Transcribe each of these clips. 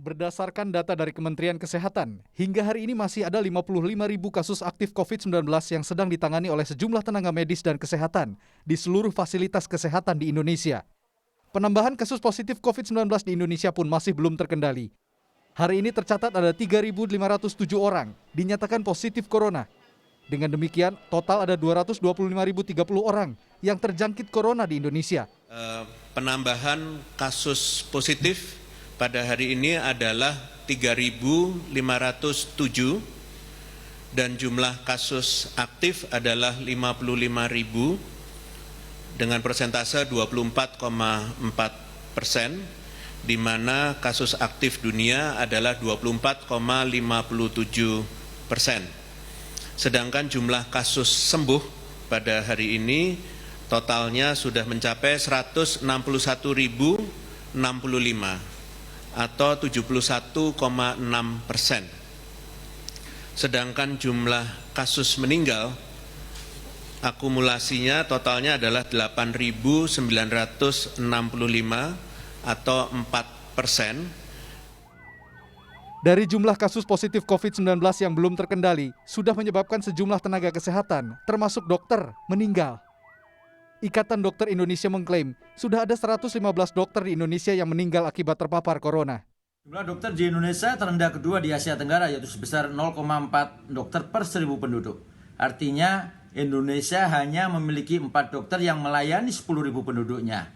Berdasarkan data dari Kementerian Kesehatan, hingga hari ini masih ada 55.000 kasus aktif COVID-19 yang sedang ditangani oleh sejumlah tenaga medis dan kesehatan di seluruh fasilitas kesehatan di Indonesia. Penambahan kasus positif COVID-19 di Indonesia pun masih belum terkendali. Hari ini tercatat ada 3.507 orang dinyatakan positif corona. Dengan demikian, total ada 225.030 orang yang terjangkit corona di Indonesia. Penambahan kasus positif pada hari ini adalah 3.507 dan jumlah kasus aktif adalah 55.000 dengan persentase 24,4%, di mana kasus aktif dunia adalah 24,57%. Sedangkan jumlah kasus sembuh pada hari ini totalnya sudah mencapai 161.065 atau 71,6%. Sedangkan jumlah kasus meninggal akumulasinya totalnya adalah 8.965 atau 4%. Dari jumlah kasus positif COVID-19 yang belum terkendali, sudah menyebabkan sejumlah tenaga kesehatan, termasuk dokter, meninggal. Ikatan Dokter Indonesia mengklaim sudah ada 115 dokter di Indonesia yang meninggal akibat terpapar corona. Jumlah dokter di Indonesia terendah kedua di Asia Tenggara, yaitu sebesar 0,4 dokter per 1.000 penduduk. Artinya Indonesia hanya memiliki 4 dokter yang melayani 10.000 penduduknya.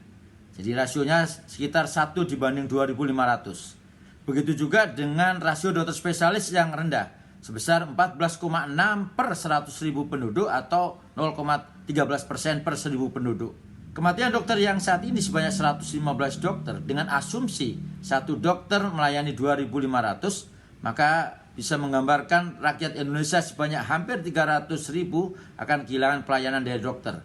Jadi rasionya sekitar 1 dibanding 2.500. Begitu juga dengan rasio dokter spesialis yang rendah, sebesar 14,6 per 100.000 penduduk atau 0,13% per 1.000 penduduk. Kematian dokter yang saat ini sebanyak 115 dokter dengan asumsi satu dokter melayani 2.500, maka bisa menggambarkan rakyat Indonesia sebanyak hampir 300.000 akan kehilangan pelayanan dari dokter.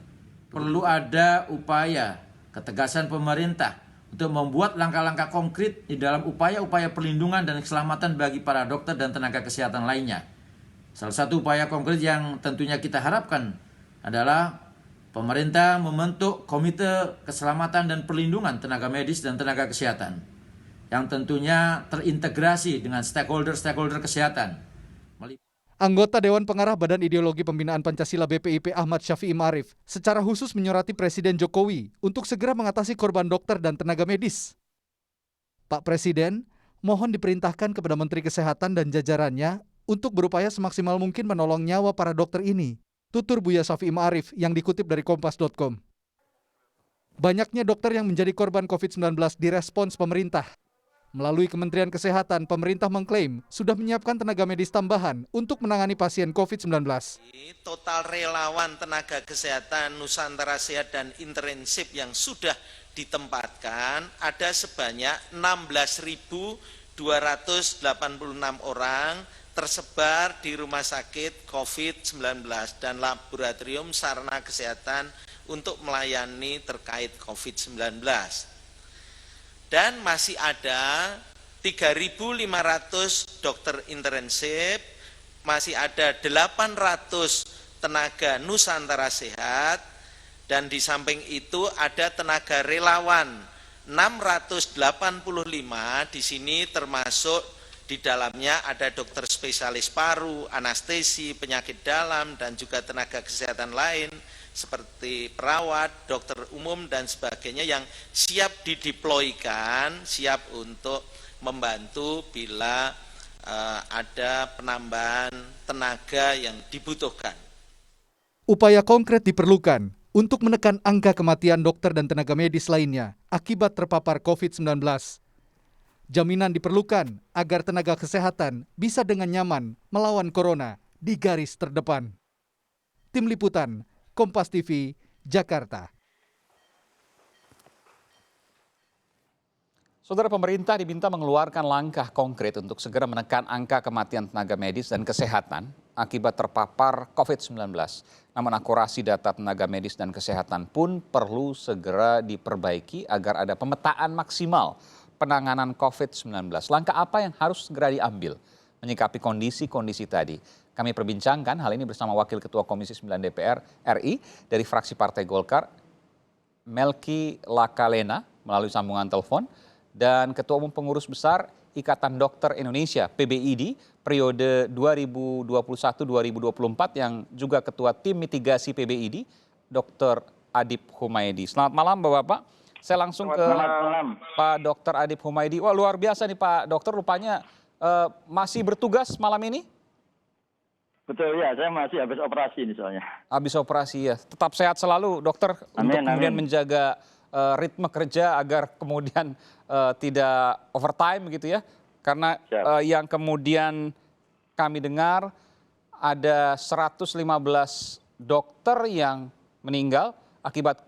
Perlu ada upaya ketegasan pemerintah untuk membuat langkah-langkah konkret di dalam upaya-upaya perlindungan dan keselamatan bagi para dokter dan tenaga kesehatan lainnya. Salah satu upaya konkret yang tentunya kita harapkan adalah pemerintah membentuk Komite Keselamatan dan Perlindungan Tenaga Medis dan Tenaga Kesehatan yang tentunya terintegrasi dengan stakeholder kesehatan. Anggota Dewan Pengarah Badan Ideologi Pembinaan Pancasila BPIP Ahmad Syafi'i Ma'arif secara khusus menyurati Presiden Jokowi untuk segera mengatasi korban dokter dan tenaga medis. Pak Presiden, mohon diperintahkan kepada Menteri Kesehatan dan jajarannya untuk berupaya semaksimal mungkin menolong nyawa para dokter ini, tutur Buya Syafi'i Ma'arif yang dikutip dari Kompas.com. Banyaknya dokter yang menjadi korban COVID-19 direspons pemerintah. Melalui Kementerian Kesehatan, pemerintah mengklaim sudah menyiapkan tenaga medis tambahan untuk menangani pasien COVID-19. Total relawan tenaga kesehatan Nusantara Sehat dan Internship yang sudah ditempatkan ada sebanyak 16.286 orang tersebar di rumah sakit COVID-19 dan laboratorium sarana kesehatan untuk melayani terkait COVID-19. Dan masih ada 3.500 dokter internship, masih ada 800 tenaga Nusantara Sehat, dan di samping itu ada tenaga relawan 685, di sini termasuk di dalamnya ada dokter spesialis paru, anestesi, penyakit dalam, dan juga tenaga kesehatan lain, seperti perawat, dokter umum, dan sebagainya yang siap dideploykan, siap untuk membantu bila ada penambahan tenaga yang dibutuhkan. Upaya konkret diperlukan untuk menekan angka kematian dokter dan tenaga medis lainnya akibat terpapar COVID-19. Jaminan diperlukan agar tenaga kesehatan bisa dengan nyaman melawan corona di garis terdepan. Tim Liputan, Kompas TV, Jakarta. Saudara, pemerintah diminta mengeluarkan langkah konkret untuk segera menekan angka kematian tenaga medis dan kesehatan akibat terpapar COVID-19. Namun akurasi data tenaga medis dan kesehatan pun perlu segera diperbaiki agar ada pemetaan maksimal penanganan COVID-19. Langkah apa yang harus segera diambil menyikapi kondisi-kondisi tadi? Kami perbincangkan hal ini bersama Wakil Ketua Komisi 9 DPR RI dari fraksi Partai Golkar, Melki Lakalena, melalui sambungan telepon, dan Ketua Umum Pengurus Besar Ikatan Dokter Indonesia (PBID) periode 2021-2024 yang juga Ketua Tim Mitigasi PBID, Dr. Adip Humaydi. Selamat malam Bapak-Bapak. Saya langsung ke Pak Dr. Adip Humaydi. Wah, luar biasa nih Pak Dokter, rupanya masih bertugas malam ini? Betul ya, saya masih habis operasi nih soalnya. Habis operasi ya. Tetap sehat selalu Dokter, untuk kemudian menjaga ritme kerja agar kemudian tidak overtime gitu ya. Karena yang kemudian kami dengar ada 115 dokter yang meninggal akibat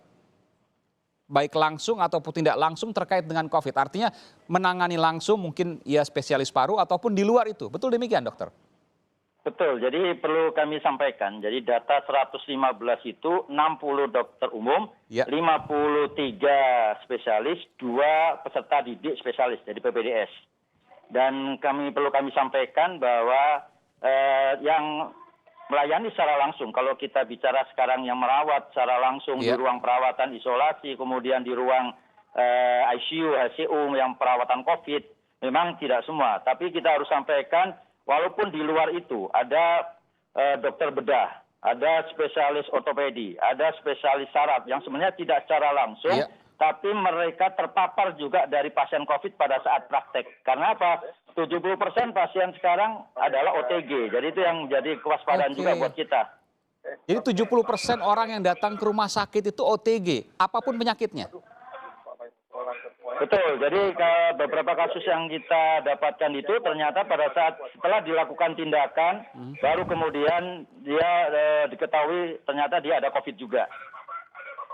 baik langsung ataupun tidak langsung terkait dengan COVID. Artinya menangani langsung mungkin ya spesialis paru ataupun di luar itu. Betul demikian dokter? Betul, jadi perlu kami sampaikan, jadi data 115 itu 60 dokter umum, Ya. 53 spesialis, 2 peserta didik spesialis dari PPDS. Dan perlu kami sampaikan bahwa yang melayani secara langsung, kalau kita bicara sekarang yang merawat secara langsung di ruang perawatan isolasi, kemudian di ruang ICU, HCU yang perawatan COVID, memang tidak semua. Tapi kita harus sampaikan, walaupun di luar itu ada dokter bedah, ada spesialis ortopedi, ada spesialis saraf yang sebenarnya tidak secara langsung, tapi mereka terpapar juga dari pasien COVID pada saat praktek. Karena apa? 70% pasien sekarang adalah OTG, jadi itu yang menjadi kewaspadaan juga buat kita. Jadi 70% orang yang datang ke rumah sakit itu OTG, apapun penyakitnya? Betul, jadi beberapa kasus yang kita dapatkan itu ternyata pada saat setelah dilakukan tindakan, baru kemudian dia diketahui ternyata dia ada COVID juga.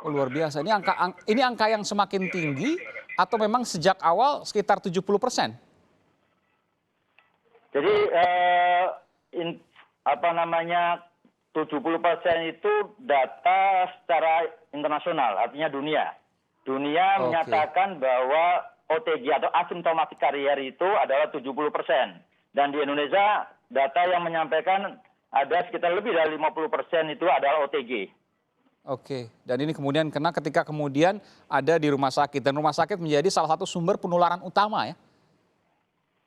Oh, luar biasa, ini angka yang semakin tinggi atau memang sejak awal sekitar 70%? Jadi 70% itu data secara internasional, artinya dunia. Dunia menyatakan bahwa OTG atau asymptomatic carrier itu adalah 70%. Dan di Indonesia data yang menyampaikan ada sekitar lebih dari 50% itu adalah OTG. Oke, dan ini kemudian kena ketika kemudian ada di rumah sakit. Dan rumah sakit menjadi salah satu sumber penularan utama ya?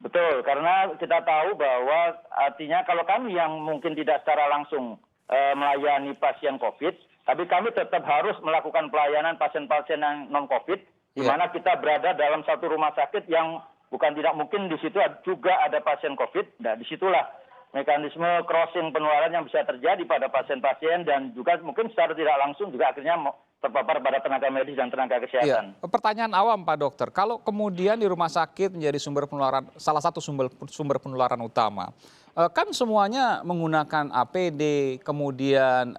Betul, karena kita tahu bahwa artinya kalau kami yang mungkin tidak secara langsung melayani pasien COVID, tapi kami tetap harus melakukan pelayanan pasien-pasien yang non-COVID, di mana kita berada dalam satu rumah sakit yang bukan tidak mungkin di situ juga ada pasien COVID. Nah, disitulah mekanisme crossing penularan yang bisa terjadi pada pasien-pasien dan juga mungkin secara tidak langsung juga akhirnya terpapar pada tenaga medis dan tenaga kesehatan. Pertanyaan awam Pak Dokter, kalau kemudian di rumah sakit menjadi sumber penularan, salah satu sumber penularan utama, kan semuanya menggunakan APD, kemudian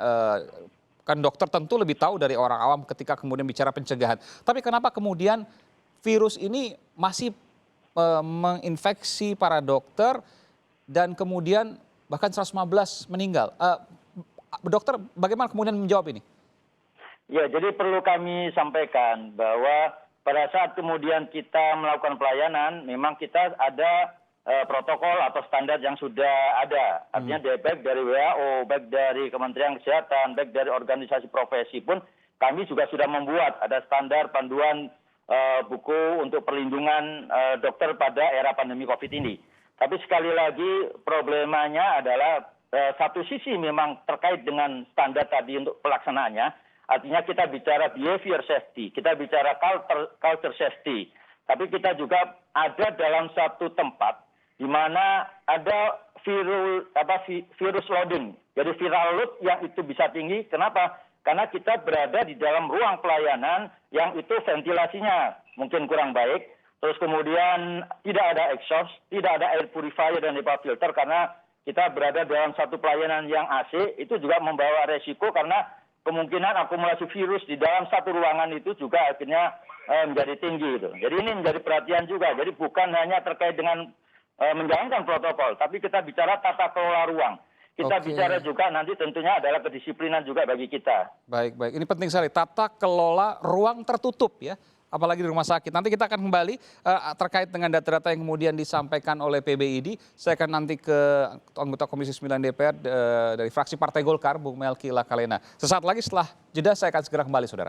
kan dokter tentu lebih tahu dari orang awam ketika kemudian bicara pencegahan. Tapi kenapa kemudian virus ini masih menginfeksi para dokter dan kemudian bahkan 115 meninggal? Dokter, bagaimana kemudian menjawab ini? Ya, jadi perlu kami sampaikan bahwa pada saat kemudian kita melakukan pelayanan, memang kita ada protokol atau standar yang sudah ada. Artinya baik dari WHO, baik dari Kementerian Kesehatan, baik dari organisasi profesi pun kami juga sudah membuat ada standar panduan buku untuk perlindungan dokter pada era pandemi COVID ini. Tapi sekali lagi problemanya adalah satu sisi memang terkait dengan standar tadi untuk pelaksanaannya. Artinya kita bicara behavior safety, kita bicara culture safety. Tapi kita juga ada dalam satu tempat di mana ada virus loading. Jadi viral load yang itu bisa tinggi. Kenapa? Karena kita berada di dalam ruang pelayanan yang itu ventilasinya mungkin kurang baik. Terus kemudian tidak ada exhaust, tidak ada air purifier dan HEPA filter karena kita berada dalam satu pelayanan yang AC. Itu juga membawa resiko karena kemungkinan akumulasi virus di dalam satu ruangan itu juga akhirnya menjadi tinggi. Gitu. Jadi ini menjadi perhatian juga. Jadi bukan hanya terkait dengan menjalankan protokol, tapi kita bicara tata kelola ruang. Kita bicara juga nanti tentunya adalah kedisiplinan juga bagi kita. Baik. Ini penting sekali, tata kelola ruang tertutup ya. Apalagi di rumah sakit. Nanti kita akan kembali terkait dengan data-data yang kemudian disampaikan oleh PBID. Saya akan nanti ke anggota Komisi 9 DPR dari fraksi Partai Golkar, Bung Melki Lakalena. Sesaat lagi setelah jeda saya akan segera kembali, saudara.